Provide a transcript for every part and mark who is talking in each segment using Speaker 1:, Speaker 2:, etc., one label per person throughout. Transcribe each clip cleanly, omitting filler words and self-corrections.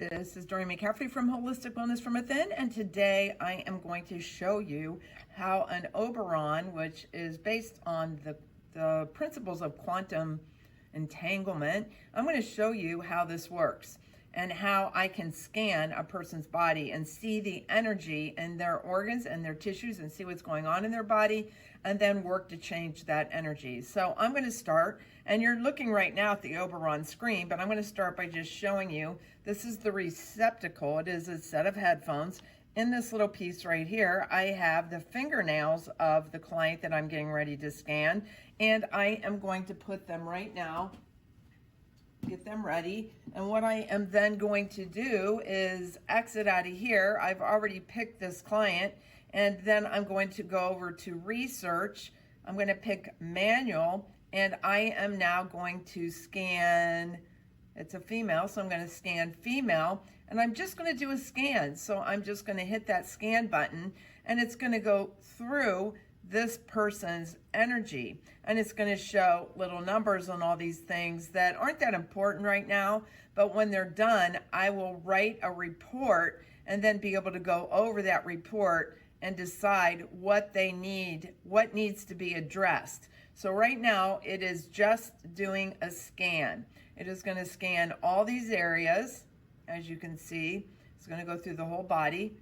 Speaker 1: This is Doreen McCaffrey from Holistic Wellness from Within, and today I am going to show you how an Oberon, which is based on the principles of quantum entanglement, I'm going to show you how this works and how I can scan a person's body and see the energy in their organs and their tissues and see what's going on in their body and then work to change that energy. So I'm going to start, and you're looking right now at the Oberon screen, but I'm going to start by just showing you, this is the receptacle. It is a set of headphones. In this little piece right here, I have the fingernails of the client that I'm getting ready to scan, and I am going to put them right now, get them ready. And what I am then going to do is exit out of here. I've already picked this client, and then I'm going to go over to research. I'm going to pick manual, and I am now going to scan, it's a female, so I'm going to scan female, and I'm just going to do a scan. So I'm just going to hit that scan button, and it's going to go through this person's energy, and it's going to show little numbers on all these things that aren't that important right now, but when they're done, I will write a report and then be able to go over that report and decide what they need, what needs to be addressed. So right now it is just doing a scan. It is going to scan all these areas. As you can see, it's going to go through the whole body.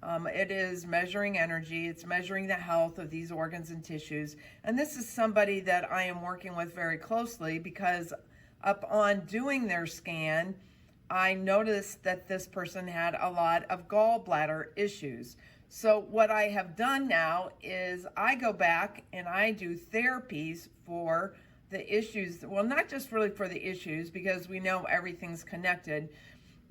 Speaker 1: It is measuring energy. It's measuring the health of these organs and tissues. And this is somebody that I am working with very closely because upon doing their scan, I noticed that this person had a lot of gallbladder issues. So what I have done now is I go back and I do therapies for the issues. Well, not just really for the issues because we know everything's connected,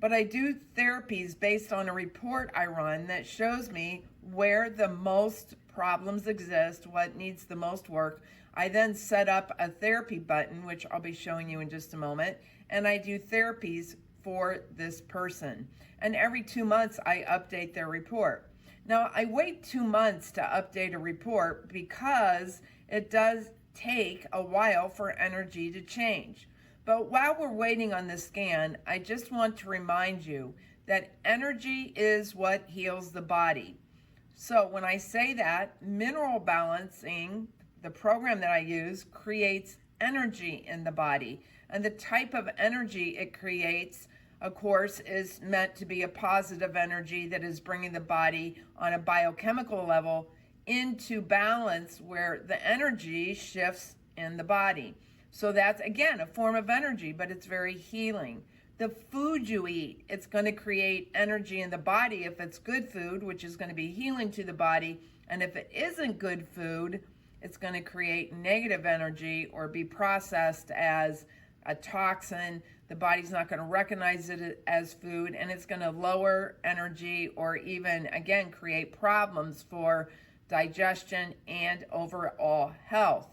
Speaker 1: but I do therapies based on a report I run that shows me where the most problems exist, what needs the most work. I then set up a therapy button, which I'll be showing you in just a moment, and I do therapies for this person. And every 2 months, I update their report. Now, I wait 2 months to update a report because it does take a while for energy to change. But while we're waiting on the scan, I just want to remind you that energy is what heals the body. So when I say that, mineral balancing, the program that I use, creates energy in the body. And the type of energy it creates, of course, is meant to be a positive energy that is bringing the body on a biochemical level into balance where the energy shifts in the body. So that's, again, a form of energy, but it's very healing. The food you eat, it's going to create energy in the body if it's good food, which is going to be healing to the body. And if it isn't good food, it's going to create negative energy or be processed as a toxin. The body's not going to recognize it as food, and it's going to lower energy or even, again, create problems for digestion and overall health.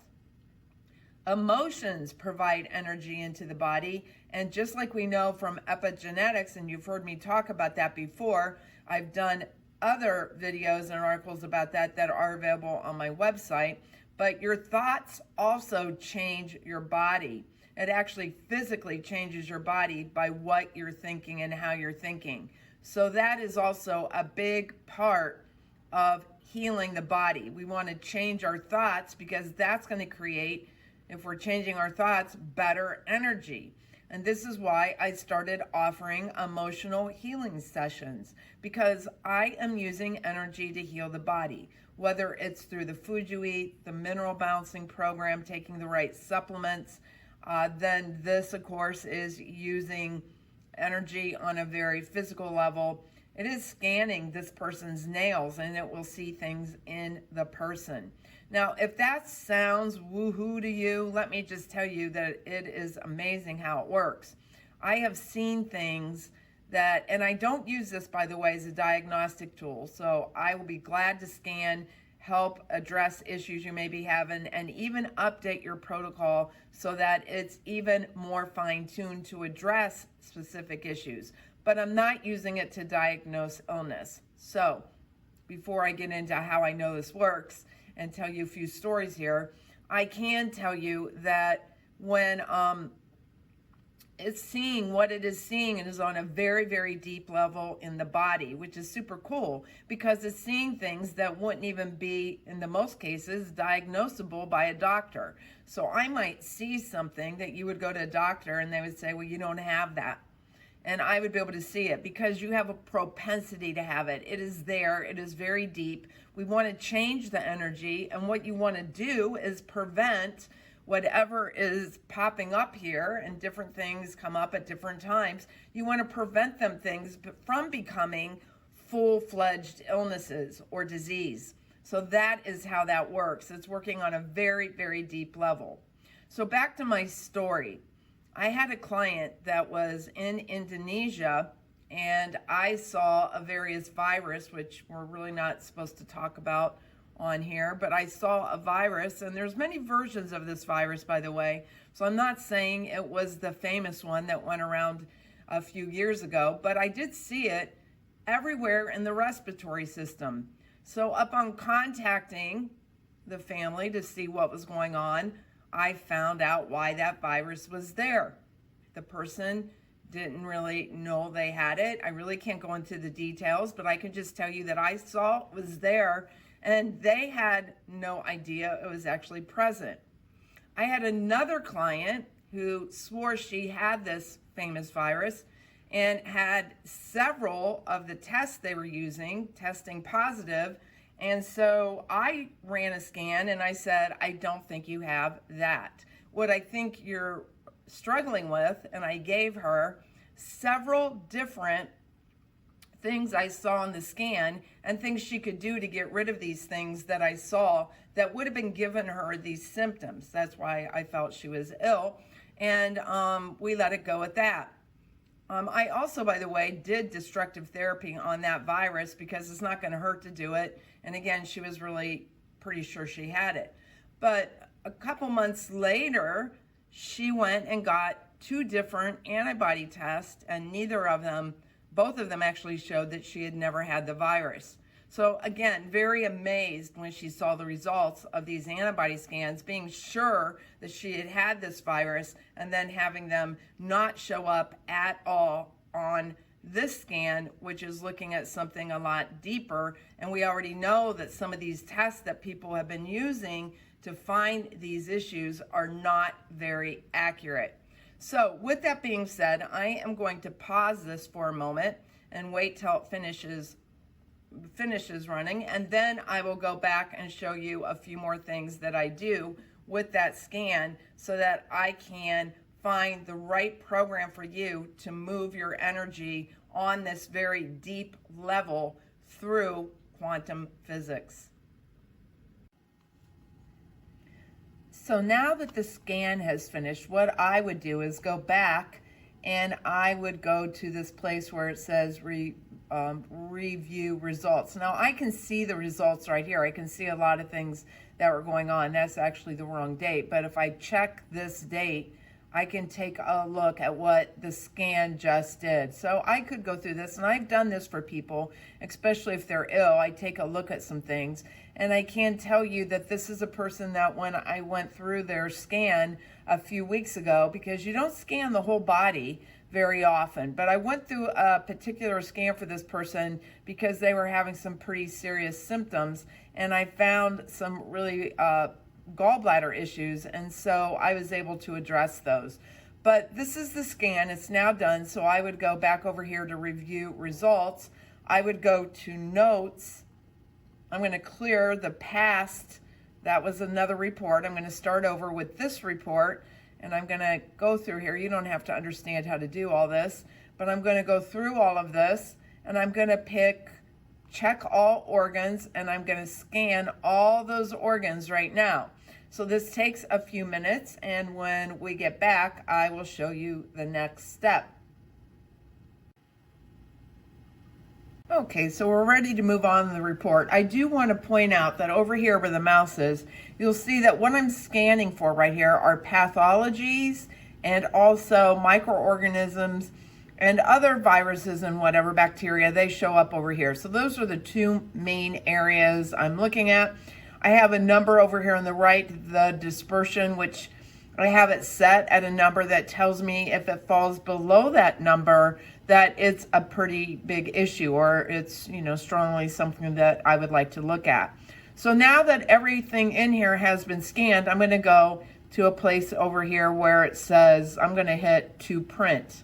Speaker 1: Emotions provide energy into the body, and just like we know from epigenetics, and you've heard me talk about that before, I've done other videos and articles about that that are available on my website, but your thoughts also change your body. It actually physically changes your body by what you're thinking and how you're thinking. So that is also a big part of healing the body. We want to change our thoughts because that's going to create, if we're changing our thoughts, better energy. And this is why I started offering emotional healing sessions, because I am using energy to heal the body, whether it's through the food you eat, the mineral balancing program, taking the right supplements. Then this, of course, is using energy on a very physical level. It is scanning this person's nails, and it will see things in the person. Now, if that sounds woohoo to you, let me just tell you that it is amazing how it works. I have seen things that, and I don't use this, by the way, as a diagnostic tool, so I will be glad to scan, help address issues you may be having, and even update your protocol so that it's even more fine-tuned to address specific issues. But I'm not using it to diagnose illness. So before I get into how I know this works and tell you a few stories here, I can tell you that when it's seeing what it is seeing. It is on a very, very deep level in the body, which is super cool because it's seeing things that wouldn't even be, in the most cases, diagnosable by a doctor. So I might see something that you would go to a doctor and they would say, well, you don't have that. And I would be able to see it because you have a propensity to have it. It is there. It is very deep. We want to change the energy. And what you want to do is prevent whatever is popping up here, and different things come up at different times. You want to prevent them things from becoming full-fledged illnesses or disease. So that is how that works. It's working on a very, very deep level. So back to my story. I had a client that was in Indonesia, and I saw a various virus, which we're really not supposed to talk about on here, but I saw a virus, and there's many versions of this virus, by the way. So I'm not saying it was the famous one that went around a few years ago, but I did see it everywhere in the respiratory system. So upon contacting the family to see what was going on, I found out why that virus was there. The person didn't really know they had it. I really can't go into the details, but I can just tell you that I saw it was there, and they had no idea it was actually present. I had another client who swore she had this famous virus and had several of the tests they were using testing positive. And so I ran a scan and I said, I don't think you have that. What I think you're struggling with, and I gave her several different things I saw in the scan and things she could do to get rid of these things that I saw that would have been giving her these symptoms. That's why I felt she was ill. And we let it go at that. I also, by the way, did destructive therapy on that virus because it's not going to hurt to do it. And again, she was really pretty sure she had it. But a couple months later, she went and got 2 different antibody tests, and both of them actually showed that she had never had the virus. So again, very amazed when she saw the results of these antibody scans, being sure that she had had this virus, and then having them not show up at all on this scan, which is looking at something a lot deeper. And we already know that some of these tests that people have been using to find these issues are not very accurate. So with that being said, I am going to pause this for a moment and wait till it finishes running, and then I will go back and show you a few more things that I do with that scan so that I can find the right program for you to move your energy on this very deep level through quantum physics. So now that the scan has finished, what I would do is go back and I would go to this place where it says review results. Now I can see the results right here. I can see a lot of things that were going on. That's actually the wrong date. But if I check this date, I can take a look at what the scan just did. So I could go through this, and I've done this for people, especially if they're ill. I take a look at some things, and I can tell you that this is a person that when I went through their scan a few weeks ago, because you don't scan the whole body very often, but I went through a particular scan for this person because they were having some pretty serious symptoms, and I found some really gallbladder issues, and so I was able to address those. But this is the scan. It's now done, so I would go back over here to review results. I would go to notes. I'm going to clear the past. That was another report. I'm going to start over with this report, and I'm going to go through here. You don't have to understand how to do all this, but I'm going to go through all of this, and I'm going to check all organs, and I'm going to scan all those organs right now. So this takes a few minutes, and when we get back, I will show you the next step. Okay, so we're ready to move on to the report. I do want to point out that over here where the mouse is, you'll see that what I'm scanning for right here are pathologies and also microorganisms and other viruses and whatever bacteria. They show up over here. So those are the 2 main areas I'm looking at. I have a number over here on the right, the dispersion, which I have it set at a number that tells me if it falls below that number, that it's a pretty big issue, or it's, strongly something that I would like to look at. So now that everything in here has been scanned, I'm going to go to a place over here where it says, I'm going to hit to print.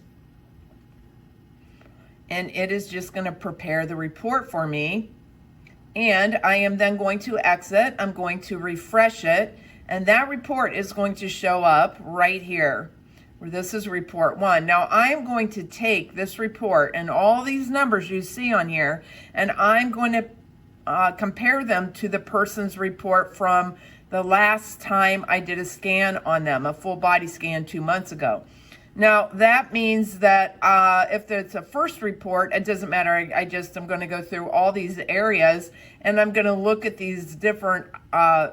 Speaker 1: And it is just going to prepare the report for me. And I am then going to exit. I'm going to refresh it. And that report is going to show up right here, where this is report 1. Now I am going to take this report and all these numbers you see on here, and I'm going to compare them to the person's report from the last time I did a scan on them, a full body scan 2 months ago. Now that means that if it's a first report, it doesn't matter. I'm going to go through all these areas, and I'm going to look at these different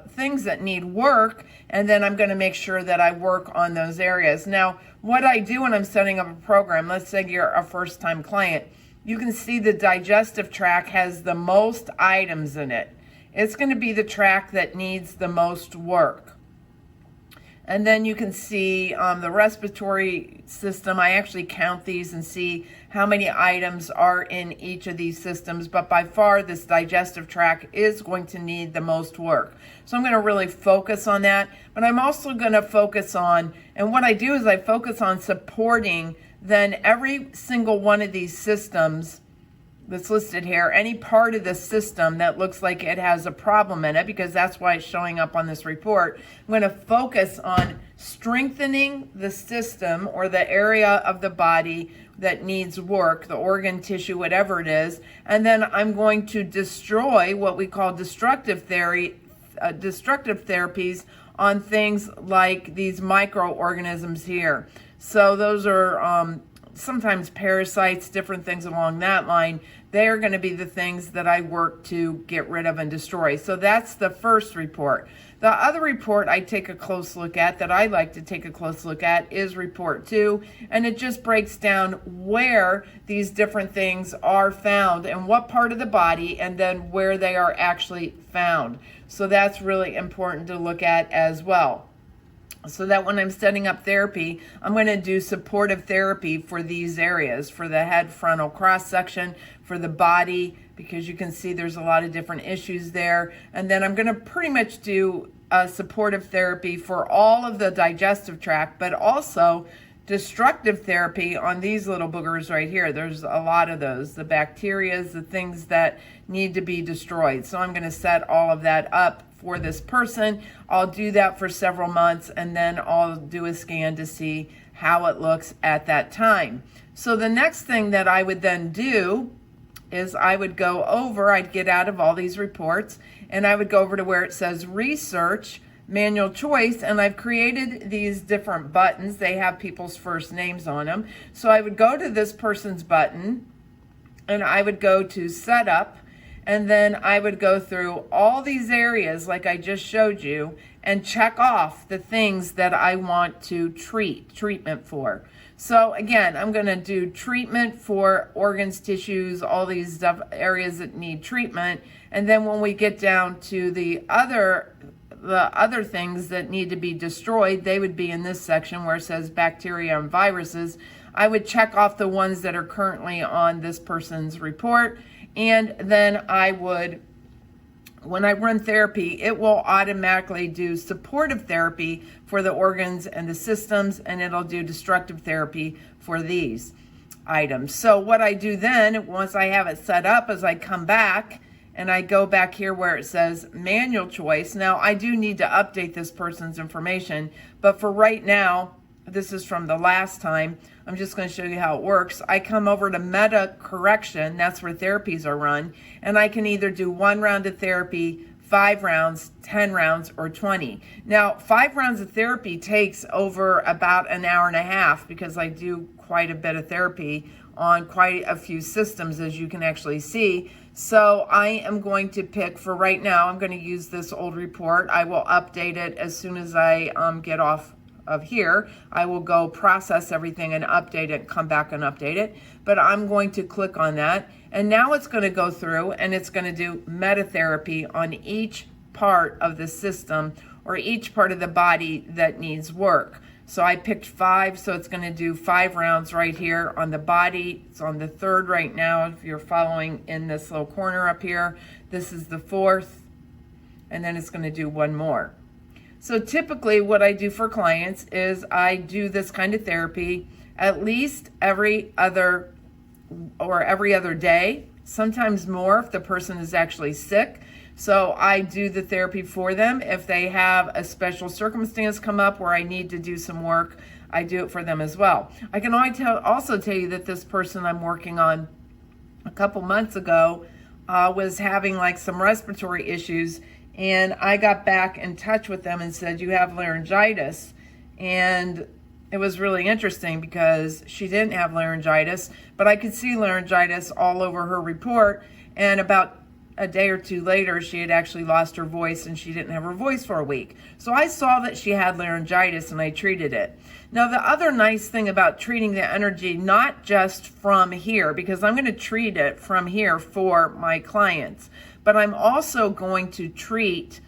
Speaker 1: things that need work, and then I'm going to make sure that I work on those areas. Now, what I do when I'm setting up a program, let's say you're a first-time client, you can see the digestive tract has the most items in it. It's going to be the tract that needs the most work. And then you can see the respiratory system. I actually count these and see how many items are in each of these systems, but by far this digestive tract is going to need the most work. So I'm going to really focus on that, but I'm also going to focus on, and what I do is I focus on supporting then every single one of these systems that's listed here, any part of the system that looks like it has a problem in it, because that's why it's showing up on this report. I'm going to focus on strengthening the system or the area of the body that needs work, the organ, tissue, whatever it is, and then I'm going to destroy what we call destructive therapies on things like these microorganisms here. So those are sometimes parasites, different things along that line. They are going to be the things that I work to get rid of and destroy. So that's the first report. The other report I take a close look at, that I like to take a close look at, is report 2. And it just breaks down where these different things are found and what part of the body, and then where they are actually found. So that's really important to look at as well. So that when I'm setting up therapy, I'm going to do supportive therapy for these areas, for the head frontal cross section, for the body, because you can see there's a lot of different issues there. And then I'm going to pretty much do supportive therapy for all of the digestive tract, but also destructive therapy on these little boogers right here. There's a lot of those, the bacteria, the things that need to be destroyed. So I'm going to set all of that up for this person. I'll do that for several months, and then I'll do a scan to see how it looks at that time. So the next thing that I would then do is I would go over, I'd get out of all these reports, and I would go over to where it says research, manual choice, and I've created these different buttons. They have people's first names on them. So I would go to this person's button, and I would go to setup, and then I would go through all these areas like I just showed you and check off the things that I want to treatment for. So again, I'm going to do treatment for organs, tissues, all these areas that need treatment. And then when we get down to the other things that need to be destroyed, they would be in this section where it says bacteria and viruses. I would check off the ones that are currently on this person's report. And then I would, when I run therapy, it will automatically do supportive therapy for the organs and the systems, and it'll do destructive therapy for these items. So what I do then, once I have it set up, is I come back and I go back here where it says manual choice. Now I do need to update this person's information, but for right now, this is from the last time. I'm just going to show you how it works. I come over to meta correction. That's where therapies are run. And I can either do 1 round of therapy, 5 rounds, 10 rounds, or 20. Now, 5 rounds of therapy takes over about an hour and a half because I do quite a bit of therapy on quite a few systems, as you can actually see. So I am going to pick, for right now, I'm going to use this old report. I will update it as soon as I get off of here. I will go process everything and update it, come back and update it. But I'm going to click on that. And now it's going to go through and it's going to do meta therapy on each part of the system or each part of the body that needs work. So I picked 5, so it's going to do 5 rounds right here on the body. It's on the 3rd right now if you're following in this little corner up here. This is the 4th, and then it's going to do 1 more. So typically what I do for clients is I do this kind of therapy at least every other day, sometimes more if the person is actually sick. So I do the therapy for them. If they have a special circumstance come up where I need to do some work, I do it for them as well. I can also tell you that this person I'm working on a couple months ago was having like some respiratory issues, and I got back in touch with them and said, you have laryngitis. And it was really interesting because she didn't have laryngitis, but I could see laryngitis all over her report. And about a day or 2 later, she had actually lost her voice and she didn't have her voice for a week. So I saw that she had laryngitis and I treated it. Now, the other nice thing about treating the energy, not just from here, because I'm going to treat it from here for my clients, but I'm also going to treat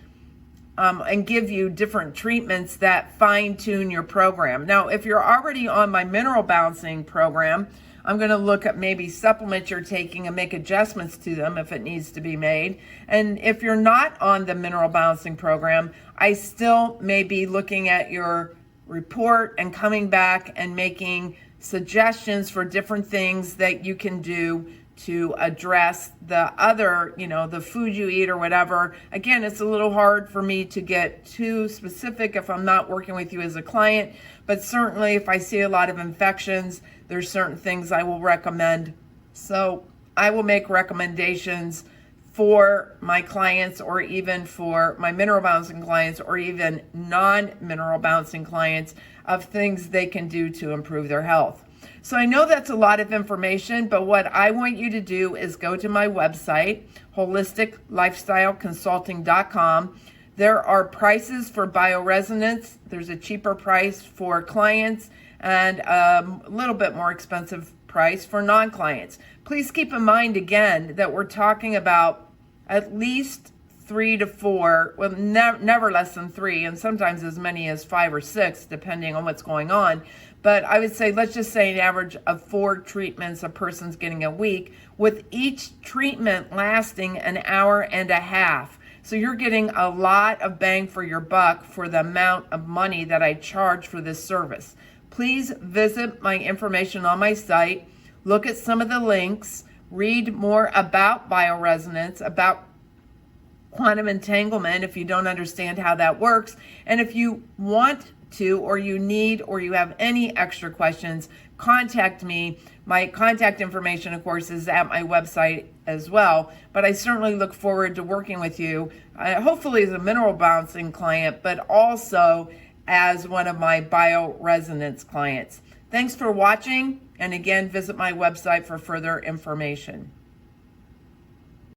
Speaker 1: and give you different treatments that fine-tune your program. Now, if you're already on my mineral balancing program, I'm going to look at maybe supplements you're taking and make adjustments to them if it needs to be made. And if you're not on the mineral balancing program, I still may be looking at your report and coming back and making suggestions for different things that you can do to address the other, the food you eat or whatever. Again, it's a little hard for me to get too specific if I'm not working with you as a client, but certainly if I see a lot of infections, there's certain things I will recommend. So I will make recommendations for my clients, or even for my mineral balancing clients, or even non-mineral balancing clients, of things they can do to improve their health. So I know that's a lot of information, but what I want you to do is go to my website, holisticlifestyleconsulting.com. There are prices for Bioresonance. There's a cheaper price for clients and a little bit more expensive price for non-clients. Please keep in mind again that we're talking about at least 3 to 4, well, never less than 3, and sometimes as many as 5 or 6, depending on what's going on. But I would say, let's just say an average of 4 treatments a person's getting a week, with each treatment lasting an hour and a half. So you're getting a lot of bang for your buck for the amount of money that I charge for this service. Please visit my information on my site, look at some of the links, read more about bioresonance, about quantum entanglement if you don't understand how that works. And if you want to, or you need, or you have any extra questions, contact me. My contact information, of course, is at my website as well. But I certainly look forward to working with you, hopefully as a mineral balancing client, but also as one of my bioresonance clients. Thanks for watching. And again, visit my website for further information.